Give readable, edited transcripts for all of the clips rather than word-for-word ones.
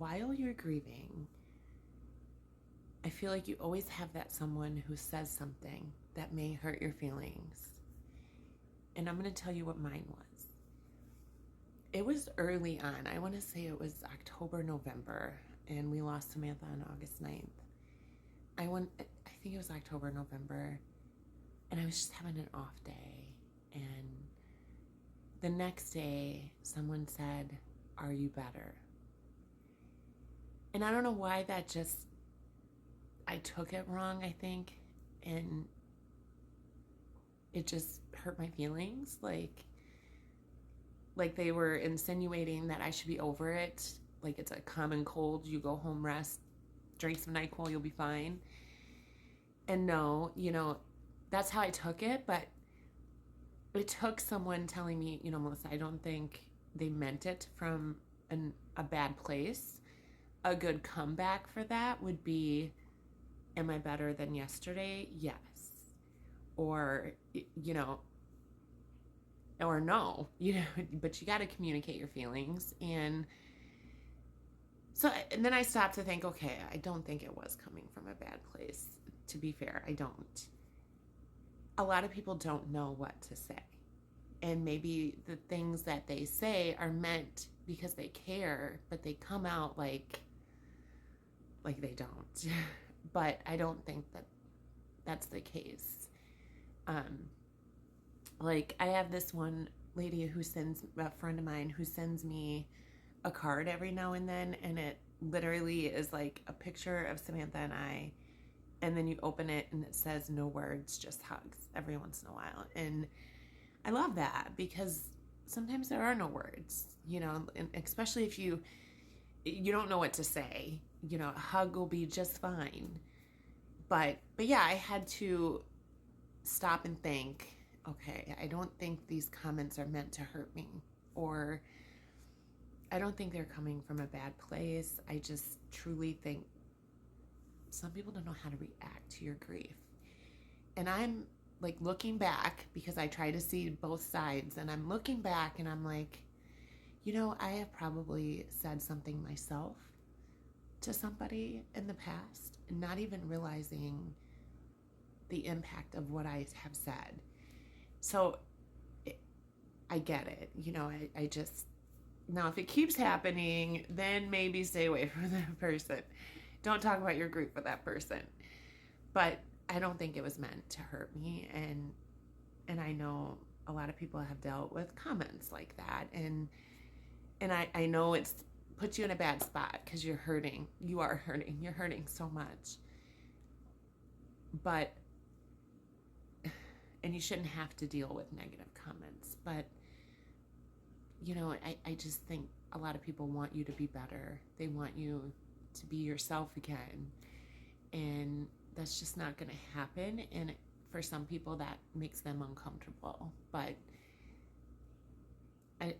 while you're grieving, I feel like you always have that someone who says something that may hurt your feelings. And I'm going to tell you what mine was. It was early on. I want to say it was October, November, and we lost Samantha on August 9th. I think it was October, November, and I was just having an off day. And the next day, someone said, "Are you better?" And I don't know why I took it wrong, I think, and it just hurt my feelings. Like they were insinuating that I should be over it. Like it's a common cold. You go home, rest, drink some NyQuil, you'll be fine. And no, that's how I took it. But it took someone telling me, Melissa, I don't think they meant it from a bad place. A good comeback for that would be, am I better than yesterday? Yes. Or, or no, but you got to communicate your feelings. And then I stopped to think, okay, I don't think it was coming from a bad place. To be fair, I don't. A lot of people don't know what to say. And maybe the things that they say are meant because they care, but they come out like they don't. But I don't think that that's the case. Like I have this one lady a friend of mine who sends me a card every now and then, and it literally is like a picture of Samantha and I, and then you open it and it says no words, just hugs every once in a while. And I love that because sometimes there are no words, and especially if you don't know what to say, a hug will be just fine. But yeah, I had to stop and think, okay, I don't think these comments are meant to hurt me, or I don't think they're coming from a bad place. I just truly think some people don't know how to react to your grief. And I'm like looking back because I try to see both sides, and I'm looking back and I'm like, I have probably said something myself to somebody in the past, and not even realizing the impact of what I have said. So I get it. I just, now if it keeps happening, then maybe stay away from that person. Don't talk about your grief with that person. But I don't think it was meant to hurt me. And I know a lot of people have dealt with comments like that. And I know it's puts you in a bad spot because you're hurting. You are hurting. You're hurting so much. But, and you shouldn't have to deal with negative comments. But, I just think a lot of people want you to be better. They want you to be yourself again. And that's just not going to happen. And for some people, that makes them uncomfortable. But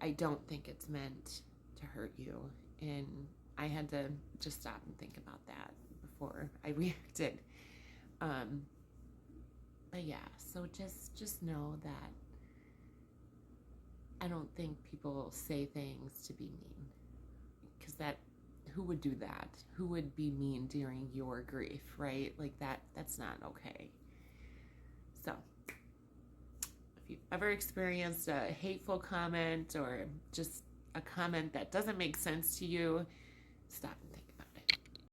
I don't think it's meant to hurt you. And I had to just stop and think about that before I reacted. But yeah, so just know that I don't think people say things to be mean, because who would do that? Who would be mean during your grief, right? Like that's not okay. So if you've ever experienced a hateful comment or just a comment that doesn't make sense to you, stop and think